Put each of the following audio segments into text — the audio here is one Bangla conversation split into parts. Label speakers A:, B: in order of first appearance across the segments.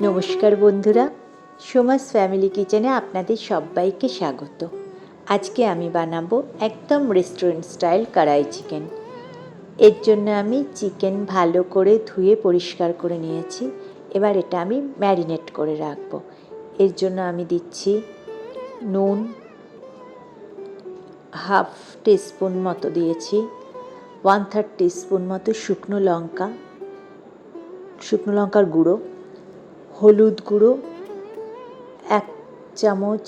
A: নমস্কার বন্ধুরা, সোমাস ফ্যামিলি কিচেনে আপনাদের সবাইকে স্বাগত। আজকে আমি বানাবো একদম রেস্টুরেন্ট স্টাইল কড়াই চিকেন। এর জন্য আমি চিকেন ভালো করে ধুয়ে পরিষ্কার করে নিয়েছি। এবার এটা আমি ম্যারিনেট করে রাখবো। এর জন্য আমি দিচ্ছি নুন, হাফ টিস্পুন মতো দিয়েছি, 1/3 টিস্পুন মতো শুকনো লঙ্কার গুঁড়ো, হলুদ গুঁড়ো, 1 চামচ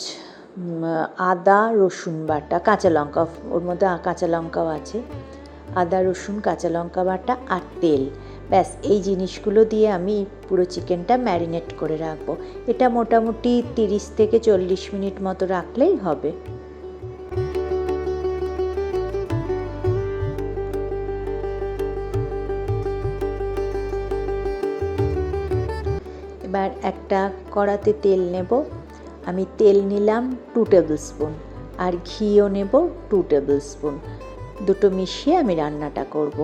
A: আদা রসুন বাটা, কাঁচা লঙ্কা, ওর মধ্যে কাঁচা লঙ্কাও আছে, আদা রসুন কাঁচা লঙ্কা বাটা আর তেল। ব্যাস এই জিনিসগুলো দিয়ে আমি পুরো চিকেনটা ম্যারিনেট করে রাখবো। এটা মোটামুটি 30 থেকে 40 মিনিট মতো রাখলেই হবে। এবার একটা কড়াতে তেল নেব। আমি তেল নিলাম 2 টেবিল স্পুন আর ঘিও নেব 2 টেবিল স্পুন। দুটো মিশিয়ে আমি রান্নাটা করব।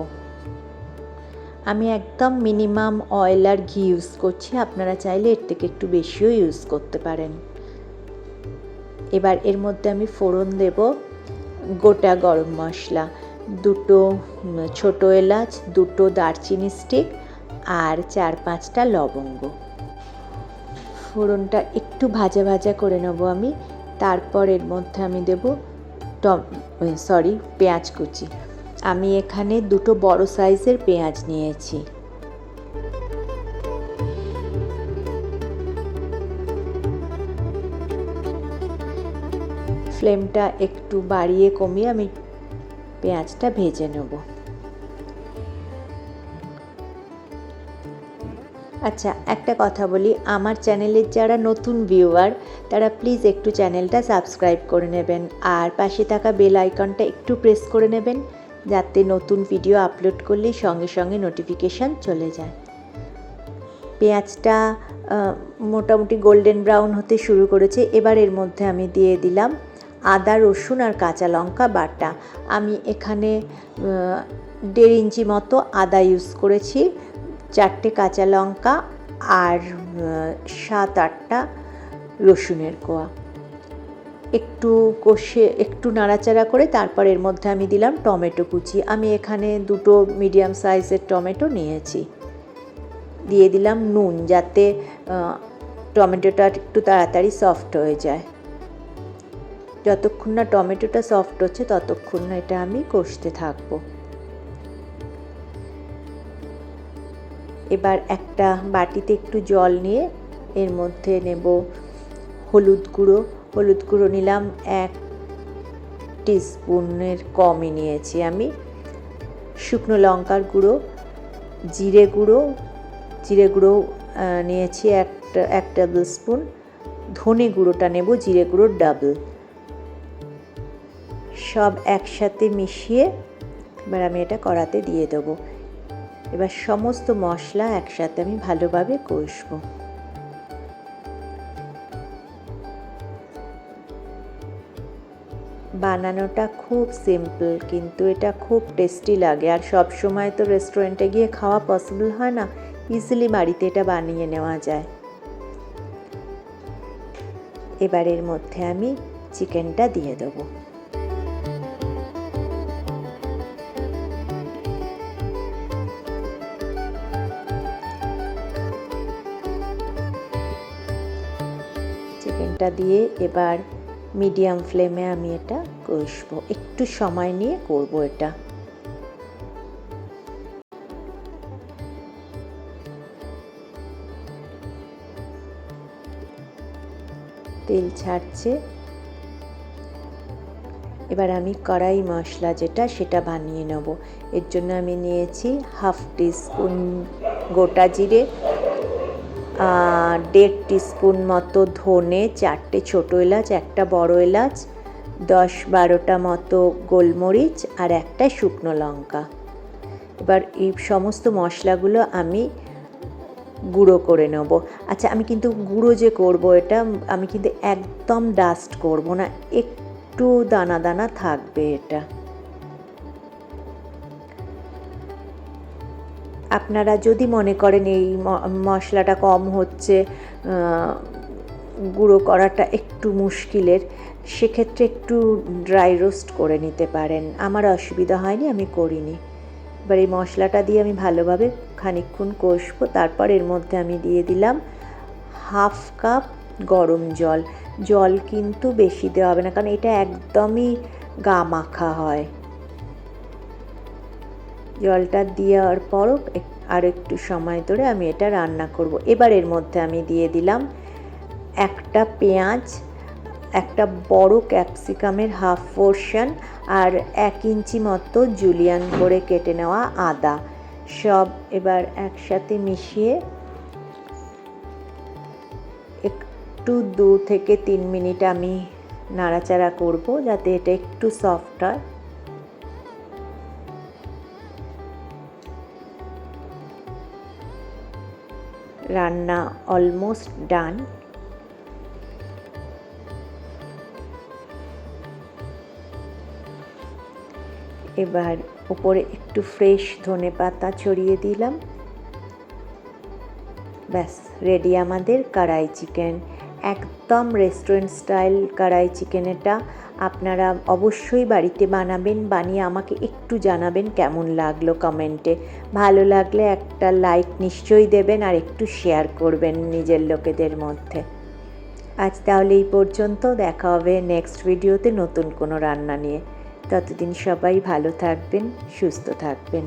A: আমি একদম মিনিমাম অয়েল আর ঘি ইউজ করছি, আপনারা চাইলে এর থেকে একটু বেশিও ইউজ করতে পারেন। এবার এর মধ্যে আমি ফোড়ন দেব গোটা গরম মশলা, 2টো ছোটো এলাচ, 2টো দারচিনি স্টিক আর 4-5টা লবঙ্গ। ফোড়নটা একটু ভাজা ভাজা করে নেব আমি। তারপর এর মধ্যে আমি দেব পেঁয়াজ কুচি। আমি এখানে 2টো বড় সাইজের পেঁয়াজ নিয়েছি। ফ্লেমটা একটু বাড়িয়ে কমিয়ে আমি পেঁয়াজটা ভেজে নেব। আচ্ছা, একটা কথা বলি, আমার চ্যানেলের যারা নতুন ভিউয়ার তারা প্লিজ একটু চ্যানেলটা সাবস্ক্রাইব করে নেবেন আর পাশে থাকা বেল আইকনটা একটু প্রেস করে নেবেন, যাতে নতুন ভিডিও আপলোড করলেই সঙ্গে সঙ্গে নোটিফিকেশান চলে যায়। পেঁয়াজটা মোটামুটি গোল্ডেন ব্রাউন হতে শুরু করেছে। এবার এর মধ্যে আমি দিয়ে দিলাম আদা রসুন আর কাঁচা লঙ্কা বাটা। আমি এখানে 1.5 ইঞ্চি মতো আদা ইউজ করেছি, 4টে কাঁচা লঙ্কা আর 7-8টা রসুনের কোয়া। একটু কষে একটু নাড়াচাড়া করে তারপর এর মধ্যে আমি দিলাম টমেটো কুচি। আমি এখানে 2টো মিডিয়াম সাইজের টমেটো নিয়েছি। দিয়ে দিলাম নুন, যাতে টমেটোটা একটু তাড়াতাড়ি সফট হয়ে যায়। যতক্ষণ না টমেটোটা সফট হচ্ছে ততক্ষণ না এটা আমি কষতে থাকবো। এবার একটা বাটিতে একটু জল নিয়ে এর মধ্যে নেব হলুদ গুঁড়ো নিলাম 1 টিস্পুনের কমই নিয়েছি আমি, শুকনো লঙ্কার গুঁড়ো, জিরে গুঁড়ো নিয়েছি 1 টেবিল স্পুন, ধনে গুঁড়োটা নেব জিরে গুঁড়োর ডাবল। সব একসাথে মিশিয়ে এবার আমি এটা কড়াতে দিয়ে দেবো। এবার সমস্ত মশলা একসাথে আমি ভালোভাবে কষবো। বানানোটা খুব সিম্পল, কিন্তু এটা খুব টেস্টি লাগে। আর সব সময় তো রেস্টুরেন্টে গিয়ে খাওয়া পসিবল হয় না, ইজিলি বাড়িতে এটা বানিয়ে নেওয়া যায়। এবার এর মধ্যে আমি চিকেনটা দিয়ে দেবো। চিকেনটা দিয়ে এবার মিডিয়াম ফ্লেমে আমি এটা কষবো। একটু সময় নিয়ে করব এটা। তেল ছাড়ছে। এবার আমি কড়াই মশলা সেটা বানিয়ে নেব। এর জন্য আমি নিয়েছি 1/2 টিস্পুন গোটা জিরে, 1.5 টিস্পুন মতো ধনে, 4টে ছোটো এলাচ, একটা বড় এলাচ, 10-12টা মতো গোলমরিচ আর একটা শুকনো লঙ্কা। এবার এই সমস্ত মশলাগুলো আমি গুঁড়ো করে নেব। আচ্ছা, আমি কিন্তু গুঁড়ো যে করব এটা, আমি কিন্তু একদম ডাস্ট করব না, একটু দানা দানা থাকবে এটা। আপনারা যদি মনে করেন এই মশলাটা কম হচ্ছে, গুঁড়ো করাটা একটু মুশকিলের, সেক্ষেত্রে একটু ড্রাই রোস্ট করে নিতে পারেন। আমার অসুবিধা হয়নি, আমি করিনি। এবার এই মশলাটা দিয়ে আমি ভালোভাবে খানিকক্ষণ কষবো। তারপর এর মধ্যে আমি দিয়ে দিলাম 1/2 কাপ গরম জল। জল কিন্তু বেশি দেওয়া হবে না, কারণ এটা একদমই গা মাখা হয়। জলটা দেওয়ার পরও আর একটু সময় ধরে আমি এটা রান্না করব। এবার এর মধ্যে আমি দিয়ে দিলাম একটা পেঁয়াজ, একটা বড় ক্যাপসিকামের হাফ পোর্শন, আর 1 ইঞ্চি মতো জুলিয়ান করে কেটে নেওয়া আদা। সব এবার একসাথে মিশিয়ে একটু 2 থেকে 3 মিনিট আমি নাড়াচাড়া করব, যাতে এটা একটু সফট হয়। রান্না অলমোস্ট ডান। এবার উপরে একটু ফ্রেশ ধনেপাতা ছড়িয়ে দিলাম। ব্যাস, রেডি আমাদের কড়াই চিকেন। একদম রেস্টুরেন্ট স্টাইল কড়াই চিকেন এটা। আপনারা অবশ্যই বাড়িতে বানাবেন, বানিয়ে আমাকে একটু জানাবেন কেমন লাগলো কমেন্টে। ভালো লাগলে একটা লাইক নিশ্চয়ই দেবেন, আর একটু শেয়ার করবেন নিজের লোকেদের মধ্যে। আজ তাহলে এই পর্যন্ত, দেখা হবে নেক্সট ভিডিওতে নতুন কোনো রান্না নিয়ে। ততদিন সবাই ভালো থাকবেন, সুস্থ থাকবেন।